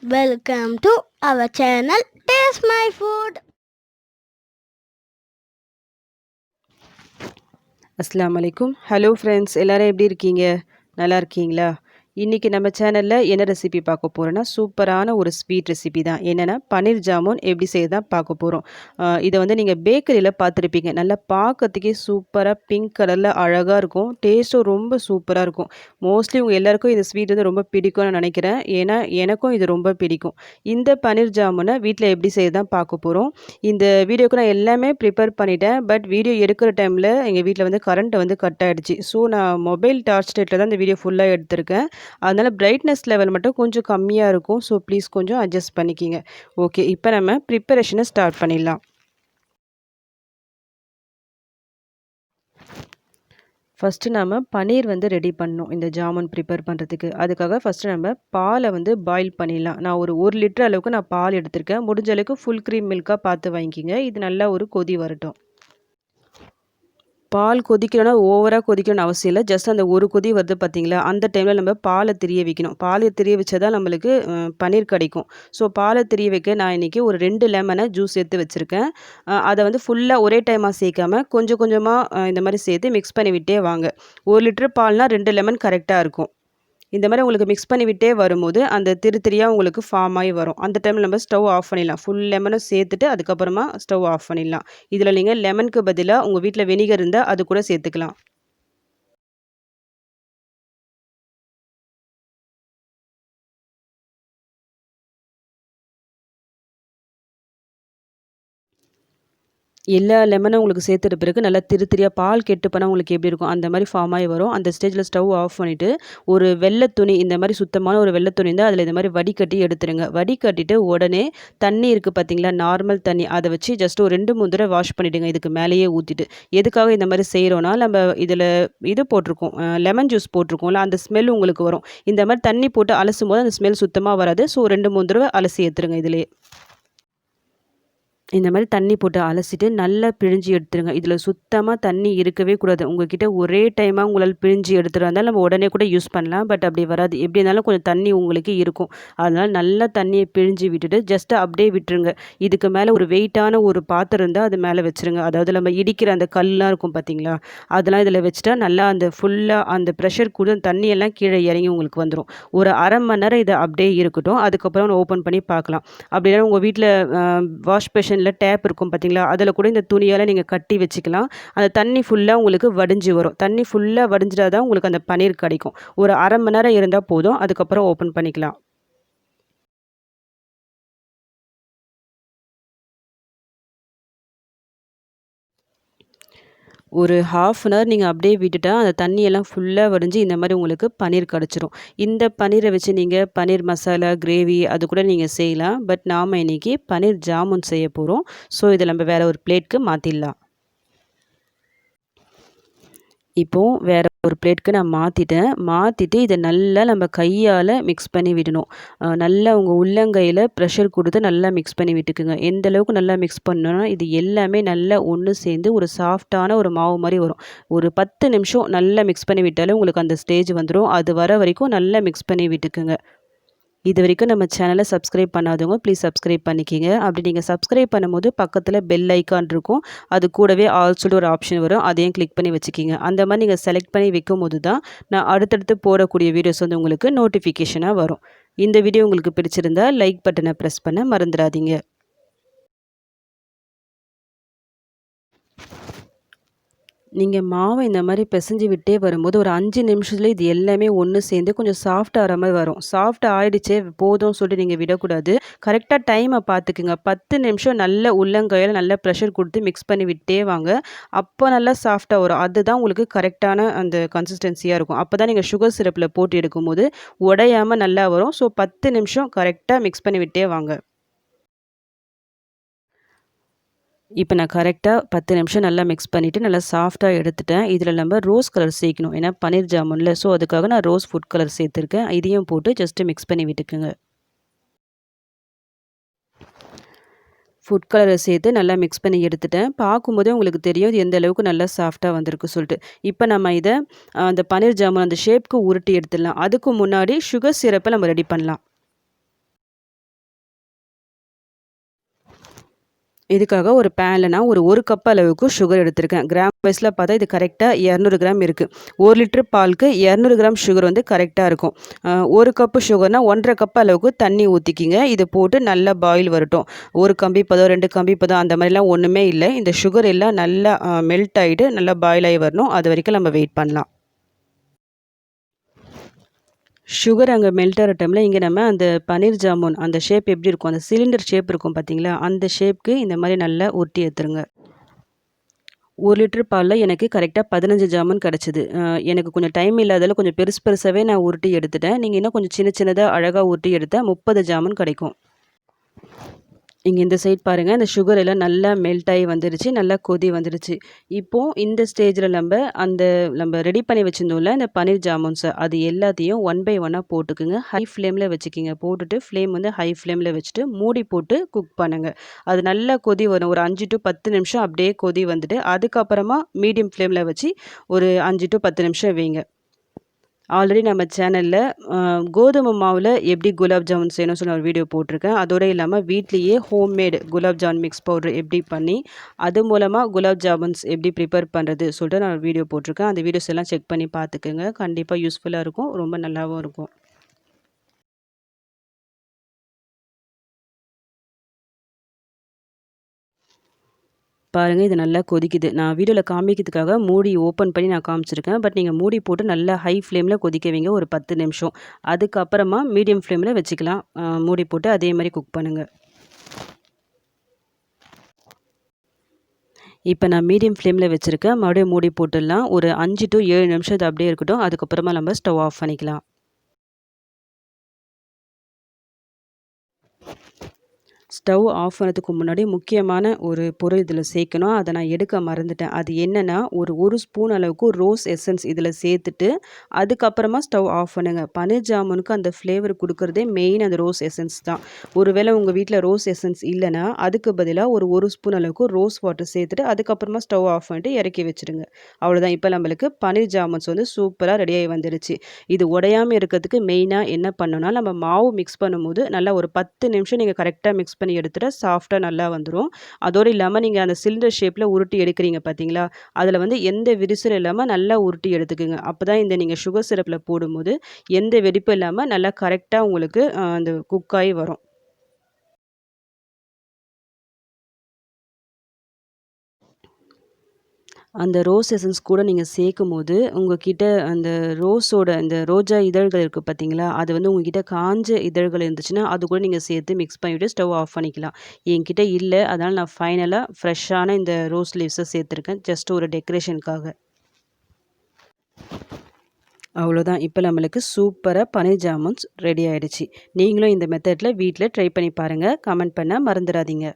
Welcome to our channel Taste My Food. அஸ்ஸலாமு அலைக்கும். Hello friends, எல்லாரும் எப்படி இருக்கீங்க? நல்லா இருக்கீங்களா? இன்றைக்கி நம்ம சேனலில் என்ன ரெசிபி பார்க்க போகிறோன்னா, சூப்பரான ஒரு ஸ்வீட் ரெசிபி தான். என்னென்னா பன்னீர் ஜாமுன் எப்படி செய்ய தான் பார்க்க போகிறோம். இதை வந்து நீங்கள் பேக்கரியில் பார்த்துருப்பீங்க. நல்லா பார்க்கறதுக்கே சூப்பராக பிங்க் கலரில் அழகாக இருக்கும். டேஸ்ட்டும் ரொம்ப சூப்பராக இருக்கும். மோஸ்ட்லி உங்கள் எல்லாருக்கும் இந்த ஸ்வீட் வந்து ரொம்ப பிடிக்கும்னு நினைக்கிறேன். ஏன்னா எனக்கும் இது ரொம்ப பிடிக்கும். இந்த பன்னீர் ஜாமுனை வீட்டில் எப்படி செய்ய தான் பார்க்க போகிறோம். இந்த வீடியோக்கு நான் எல்லாமே ப்ரிப்பேர் பண்ணிட்டேன். பட் வீடியோ எடுக்கிற டைமில் எங்கள் வீட்டில் வந்து கரண்ட் வந்து கட் ஆகிடுச்சு. ஸோ நான் மொபைல் டார்ச் லைட்டில் தான் இந்த வீடியோ ஃபுல்லாக எடுத்திருக்கேன். அதனால் பிரைட்னஸ் லெவல் மட்டும் கொஞ்சம் கம்மியாக இருக்கும். ஸோ ப்ளீஸ் கொஞ்சம் அட்ஜஸ்ட் பண்ணிக்கிங்க. ஓகே, இப்போ நம்ம ப்ரிப்பரேஷனை ஸ்டார்ட் பண்ணிடலாம். ஃபஸ்ட்டு நம்ம பன்னீர் வந்து ரெடி பண்ணணும் இந்த ஜாமுன் ப்ரிப்பேர் பண்ணுறதுக்கு. அதுக்காக ஃபஸ்ட்டு நம்ம பாலை வந்து பாயில் பண்ணிடலாம். நான் ஒரு 1 லிட்டர் அளவுக்கு நான் பால் எடுத்திருக்கேன். முடிஞ்ச அளவுக்கு ஃபுல் க்ரீம் மில்காக பார்த்து வாங்கிக்கிங்க. இது நல்லா ஒரு கொதி வரட்டும். பால் கொதிக்கணும்னா ஓவராக கொதிக்கணும்னு அவசியம் இல்லை. ஜஸ்ட் அந்த ஒரு கொதி வருது பார்த்தீங்களா, அந்த டைமில் நம்ம பாலை திரிய வைக்கணும். பாலை திரிய வச்சா தான் நம்மளுக்கு பன்னீர் கிடைக்கும். ஸோ பாலை திரிய வைக்க நான் இன்றைக்கி ஒரு 2 லெமனை ஜூஸ் எடுத்து வச்சுருக்கேன். அதை வந்து ஃபுல்லாக ஒரே டைமாக சேர்க்காம கொஞ்சம் கொஞ்சமாக இந்த மாதிரி சேர்த்து மிக்ஸ் பண்ணி விட்டே வாங்க. 1 லிட்டர் பால்னால் 2 லெமன் கரெக்டாக இருக்கும். இந்த மாதிரி உங்களுக்கு மிக்ஸ் பண்ணி விட்டே வரும்போது அந்த திரியாக உங்களுக்கு ஃபார்ம் ஆகி வரும். அந்த டைமில் நம்ம ஸ்டவ் ஆஃப் பண்ணிடலாம். ஃபுல் லெமனும் சேர்த்துட்டு அதுக்கப்புறமா ஸ்டவ் ஆஃப் பண்ணிடலாம். இதில் நீங்கள் லெமனுக்கு பதிலாக உங்கள் வீட்டில் வினிகர் இருந்தால் அது கூட சேர்த்துக்கலாம். எல்லா லெமனும் உங்களுக்கு சேர்த்துட்ட பிறகு நல்லா திரியாக பால் கெட்டு போனால் உங்களுக்கு எப்படி இருக்கும் அந்த மாதிரி ஃபார்ம் ஆகி வரும். அந்த ஸ்டேஜில் ஸ்டவ் ஆஃப் பண்ணிவிட்டு ஒரு வெள்ளை துணி, இந்த மாதிரி சுத்தமான ஒரு வெள்ளை துணி இருந்தால் அதில் இந்த மாதிரி வடிகட்டி எடுத்துருங்க. வடிகட்டிட்டு உடனே தண்ணி இருக்குது பார்த்தீங்களா, நார்மல் தண்ணி, அதை வச்சு ஜஸ்ட் ஒரு 2-3 தடவை வாஷ் பண்ணிவிடுங்க. இதுக்கு மேலேயே ஊற்றிட்டு. எதுக்காக இந்த மாதிரி செய்கிறோன்னா, நம்ம இதில் இது போட்டிருக்கோம், லெமன் ஜூஸ் போட்டிருக்கோம்ல, அந்த ஸ்மெல் உங்களுக்கு வரும். இந்த மாதிரி தண்ணி போட்டு அலசும் போது அந்த ஸ்மெல் சுத்தமாக வராது. ஸோ 2-3 தடவை அலசி ஏற்றுருங்க. இதிலே இந்த மாதிரி தண்ணி போட்டு அலசிட்டு நல்லா பிழிஞ்சு எடுத்துருங்க. இதில் சுத்தமாக தண்ணி இருக்கவே கூடாது. உங்ககிட்ட ஒரே டைமாக உங்களால் பிழிஞ்சு எடுத்துகிட்டு வந்தால் நம்ம உடனே கூட யூஸ் பண்ணலாம். பட் அப்படி வராது. எப்படி இருந்தாலும் கொஞ்சம் தண்ணி உங்களுக்கு இருக்கும். அதனால் நல்லா தண்ணியை பிழிஞ்சு விட்டுட்டு ஜஸ்ட்டு அப்படியே விட்டுருங்க. இதுக்கு மேலே ஒரு வெயிட்டான ஒரு பாத்திரம் இருந்தால் அது மேலே வச்சுருங்க. அதாவது நம்ம இடிக்கிற அந்த கல்லாம் இருக்கும் பார்த்தீங்களா, அதெல்லாம் இதில் வச்சுட்டா நல்லா அந்த ஃபுல்லாக அந்த ப்ரெஷர் கூட தண்ணியெல்லாம் கீழே இறங்கி உங்களுக்கு வந்துடும். ஒரு 1/2 மணி நேரம் இதை அப்படியே இருக்கட்டும். அதுக்கப்புறம் ஓப்பன் பண்ணி பார்க்கலாம். அப்படி இல்லைனா உங்கள் வீட்டில் வாஷ் பேஷன் டேப் இருக்கும் பார்த்தீங்களா, அதில் கூட இந்த துணியால் நீங்கள் கட்டி வச்சுக்கலாம். அந்த தண்ணி ஃபுல்லாக உங்களுக்கு வடிஞ்சு வரும். தண்ணி ஃபுல்லாக வடிஞ்சிட்டா தான் உங்களுக்கு அந்த பன்னீர் கிடைக்கும். ஒரு 1/2 மணி நேரம் இருந்தால் போதும். அதுக்கப்புறம் ஓப்பன் பண்ணிக்கலாம். ஒரு 1/2 அன் ஹவர் நீங்கள் அப்படியே விட்டுட்டா அந்த தண்ணியெல்லாம் ஃபுல்லாக வடிஞ்சு இந்த மாதிரி உங்களுக்கு பன்னீர் கிடச்சிரும். இந்த பன்னீரை வச்சு நீங்கள் பன்னீர் மசாலா, கிரேவி அது கூட நீங்கள் செய்யலாம். பட் நாம் இன்றைக்கி பன்னீர் ஜாமுன் செய்ய போகிறோம். ஸோ இதை நம்ம வேறு ஒரு பிளேட்க்கு மாற்றிடலாம். இப்போது வேறு ஒரு பிளேட்க்கு நான் மாற்றிட்டு இதை நல்லா நம்ம கையால் மிக்ஸ் பண்ணி விடணும். நல்லா உங்கள் உள்ளங்கையில் ப்ரெஷர் கொடுத்து நல்லா மிக்ஸ் பண்ணி விட்டுக்குங்க. எந்த அளவுக்கு நல்லா மிக்ஸ் பண்ணணும்னா இது எல்லாமே நல்லா ஒன்று சேர்ந்து ஒரு சாஃப்டான ஒரு மாவு மாதிரி வரும். ஒரு 10 நிமிஷம் நல்லா மிக்ஸ் பண்ணி விட்டாலே உங்களுக்கு அந்த ஸ்டேஜ் வந்துடும். அது வர வரைக்கும் நல்லா மிக்ஸ் பண்ணி விட்டுக்குங்க. இது வரைக்கும் நம்ம சேனலை சப்ஸ்கிரைப் பண்ணாதவங்க ப்ளீஸ் சப்ஸ்கிரைப் பண்ணிக்கிங்க. அப்படி நீங்கள் சப்ஸ்கிரைப் பண்ணும்போது பக்கத்தில் பெல் ஐக்கான் இருக்கும். அது கூடவே ஆல் சொல்லிட்டு ஒரு ஆப்ஷன் வரும். அதையும் கிளிக் பண்ணி வச்சுக்கிங்க. அந்த மாதிரி நீங்கள் செலக்ட் பண்ணி வைக்கும் போது தான் நான் அடுத்தடுத்து போடக்கூடிய வீடியோஸ் வந்து உங்களுக்கு நோட்டிஃபிகேஷனாக வரும். இந்த வீடியோ உங்களுக்கு பிடிச்சிருந்தா லைக் பட்டனை ப்ரெஸ் பண்ண மறந்துடாதீங்க. நீங்கள் மாவை இந்த மாதிரி பிசைஞ்சு விட்டே வரும்போது ஒரு 5 நிமிஷத்துல இது எல்லாமே ஒன்று சேர்ந்து கொஞ்சம் சாஃப்ட் ஆகிற மாதிரி வரும். சாஃப்ட் ஆகிடுச்சே போதும்னு சொல்லிட்டு நீங்கள் விடக்கூடாது. கரெக்டாக டைமை பார்த்துக்குங்க. 10 நிமிஷம் நல்ல உள்ளங்கையில் நல்லா ப்ரெஷர் கொடுத்து மிக்ஸ் பண்ணி விட்டே வாங்க. அப்போ நல்லா சாஃப்டாக வரும். அதுதான் உங்களுக்கு கரெக்டான அந்த கன்சிஸ்டன்சியாக இருக்கும். அப்போ தான் நீங்கள் சுகர் சிரப்பில் போட்டு எடுக்கும்போது உடையாமல் நல்லா வரும். ஸோ 10 நிமிஷம் கரெக்டாக மிக்ஸ் பண்ணி விட்டே வாங்க. இப்போ நான் கரெக்டாக 10 நிமிஷம் நல்லா மிக்ஸ் பண்ணிவிட்டு நல்லா சாஃப்டாக எடுத்துட்டேன். இதில் நம்ம ரோஸ் கலர் சேர்க்கணும். ஏன்னா பன்னீர் ஜாமுன்ல. ஸோ அதுக்காக நான் ரோஸ் ஃபுட் கலர் சேர்த்துருக்கேன். இதையும் போட்டு ஜஸ்ட்டு மிக்ஸ் பண்ணி விட்டுக்குங்க. ஃபுட் கலரை சேர்த்து நல்லா மிக்ஸ் பண்ணி எடுத்துட்டேன். பார்க்கும்போதே உங்களுக்கு தெரியும் இது எந்த அளவுக்கு நல்லா சாஃப்டாக வந்திருக்கு சொல்லிட்டு. இப்போ நம்ம இதை அந்த பன்னீர் ஜாமுன் அந்த ஷேப்க்கு உருட்டி எடுத்துடலாம். அதுக்கு முன்னாடி சுகர் சிரப்பை நம்ம ரெடி பண்ணலாம். இதுக்காக ஒரு பேனில் நான் ஒரு கப் அளவுக்கு சுகர் எடுத்திருக்கேன். கிராம் வைஸில் பார்த்தா இது கரெக்டாக 200 கிராம் இருக்குது. 1 லிட்டர் பாலுக்கு 200 கிராம் சுகர் வந்து கரெக்டாக இருக்கும். 1 கப்பு சுகர்னால் 1½ கப் அளவுக்கு தண்ணி ஊற்றிக்கிங்க. இது போட்டு நல்லா பாயில் வரட்டும். 1 கம்பி பதம் 2 கம்பி பதம் அந்த மாதிரிலாம் ஒன்றுமே இல்லை. இந்த சுகர் எல்லாம் நல்லா மெல்ட் ஆகிட்டு நல்லா பாயில் ஆகி வரணும். அது வரைக்கும் நம்ம வெயிட் பண்ணலாம். சுகர் அங்கே மெல்ட் ஆகிற டைமில் இங்கே நம்ம அந்த பன்னீர் ஜாமுன் அந்த ஷேப் எப்படி இருக்கும், அந்த சிலிண்டர் ஷேப் இருக்கும் பார்த்தீங்களா, அந்த ஷேப்க்கு இந்த மாதிரி நல்லா உருட்டி எடுத்துருங்க. 1 லிட்டர் பாலில் எனக்கு கரெக்டாக 15 ஜாமுன் கிடச்சிது. எனக்கு கொஞ்சம் டைம் இல்லாதால கொஞ்சம் பெருசு பெருசாகவே நான் உருட்டி எடுத்துட்டேன். நீங்கள் இன்னும் கொஞ்சம் சின்ன சின்னதாக அழகாக உருட்டி எடுத்தால் 30 ஜாமுன் கிடைக்கும். இங்கே இந்த சைட் பாருங்கள், இந்த சுகர் எல்லாம் நல்லா மெல்ட் ஆகி வந்துருச்சு, நல்லா கொதி வந்துருச்சு. இப்போது இந்த ஸ்டேஜில் நம்ம ரெடி பண்ணி வச்சுருந்தோம்ல இந்த பன்னீர் ஜாமுன்ஸை, அது எல்லாத்தையும் 1 பை 1 போட்டுக்குங்க. ஹை ஃப்ளேமில் வச்சுக்கிங்க. போட்டுட்டு ஃப்ளேம் வந்து ஹை ஃப்ளேமில் வச்சுட்டு மூடி போட்டு குக் பண்ணுங்கள். அது நல்லா கொதி வரும். ஒரு 5 to 10 நிமிஷம் அப்படியே கொதி வந்துட்டு அதுக்கப்புறமா மீடியம் ஃப்ளேமில் வச்சு ஒரு 5 to 10 நிமிஷம் வைங்க. ஆல்ரெடி நம்ம சேனலில் கோதுமை மாவில் எப்படி குலாப் ஜாமுன் செய்யணும்னு சொல்லி ஒரு வீடியோ போட்டிருக்கேன். அதோடு இல்லாமல் வீட்லேயே homemade gulab jamun mix powder எப்படி பண்ணி அது மூலமாக குலாப் ஜாமுன்ஸ் எப்படி ப்ரிப்பேர் பண்ணுறது சொல்லிட்டு நான் ஒரு வீடியோ போட்டிருக்கேன். அந்த வீடியோஸ் எல்லாம் செக் பண்ணி பார்த்துக்குங்க. கண்டிப்பாக யூஸ்ஃபுல்லாக இருக்கும், ரொம்ப நல்லாவும் இருக்கும். பாருங்கள், இது நல்லா கொதிக்குது. நான் வீடியோவில் காமிக்கிறதுக்காக மூடி ஓப்பன் பண்ணி நான் காமிச்சிருக்கேன். பட் நீங்கள் மூடி போட்டு நல்லா ஹை ஃப்ளேமில் கொதிக்க வைங்க ஒரு 10 நிமிஷம். அதுக்கப்புறமா மீடியம் ஃப்ளேமில் வச்சுக்கலாம். மூடி போட்டு அதே மாதிரி குக் பண்ணுங்கள். இப்போ நான் மீடியம் ஃப்ளேமில் வச்சுருக்கேன். மறுபடியும் மூடி போட்டுடலாம். ஒரு 5 to 7 நிமிஷம் இது அப்படியே இருக்கட்டும். அதுக்கப்புறமா நம்ம ஸ்டவ் ஆஃப் பண்ணிக்கலாம். ஸ்டவ் ஆஃப் பண்ணதுக்கு முன்னாடி முக்கியமான ஒரு பொருள் இதில் சேர்க்கணும். அதை நான் எடுக்க மறந்துட்டேன். அது என்னென்னா ஒரு ஸ்பூன் அளவுக்கு ரோஸ் எசன்ஸ் இதில் சேர்த்துட்டு அதுக்கப்புறமா ஸ்டவ் ஆஃப் பண்ணுங்கள். பன்னீர் ஜாமுனுக்கு அந்த ஃப்ளேவர் கொடுக்குறதே மெயின் அந்த ரோஸ் எசன்ஸ் தான். ஒருவேளை உங்கள் வீட்டில் ரோஸ் எசன்ஸ் இல்லைன்னா அதுக்கு பதிலாக ஒரு ஸ்பூன் அளவுக்கு ரோஸ் வாட்டர் சேர்த்துட்டு அதுக்கப்புறமா ஸ்டவ் ஆஃப் பண்ணிட்டு இறக்கி வச்சுருங்க. அவ்வளோதான். இப்போ நம்மளுக்கு பன்னீர் ஜாமுன்ஸ் வந்து சூப்பராக ரெடியாகி வந்துடுச்சு. இது உடையாமல் இருக்கிறதுக்கு மெயினாக என்ன பண்ணணும்னா நம்ம மாவு மிக்ஸ் பண்ணும்போது நல்லா ஒரு 10 நிமிஷம் நீங்கள் கரெக்டாக மிக்ஸ் பண்ணி எடுத்துகிட்டு சாஃப்டாக நல்லா வந்துடும். அதோடு இல்லாமல் நீங்கள் அந்த சிலிண்டர் ஷேப்பில் உருட்டி எடுக்கிறீங்க பார்த்தீங்களா, அதில் வந்து எந்த விரிசலும் இல்லாமல் நல்லா உருட்டி எடுத்துக்குங்க. அப்போ தான் இந்த நீங்கள் சுகர் சிரப்பில் போடும்போது எந்த வெடிப்பும் இல்லாமல் நல்லா கரெக்டாக உங்களுக்கு அந்த குக்காகி வரும். அந்த ரோஸ் எசன்ஸ் கூட நீங்கள் சேர்க்கும்போது உங்ககிட்ட அந்த இந்த ரோஜா இதழ்கள் இருக்குது பார்த்தீங்களா, அது வந்து உங்ககிட்ட காஞ்ச இதழ்கள் இருந்துச்சுன்னா அது கூட நீங்கள் சேர்த்து மிக்ஸ் பண்ணிவிட்டு ஸ்டவ் ஆஃப் பண்ணிக்கலாம். என்கிட்ட இல்லை, அதனால் நான் ஃபைனலாக ஃப்ரெஷ்ஷான இந்த ரோஸ் லீவ்ஸை சேர்த்துருக்கேன் ஜஸ்ட் ஒரு டெக்கரேஷனுக்காக. அவ்வளோதான். இப்போ நம்மளுக்கு சூப்பராக பன்னீர் ஜாமுன்ஸ் ரெடி ஆகிடுச்சு. நீங்களும் இந்த மெத்தடில் வீட்டில் ட்ரை பண்ணி பாருங்கள். கமெண்ட் பண்ண மறந்துடாதீங்க.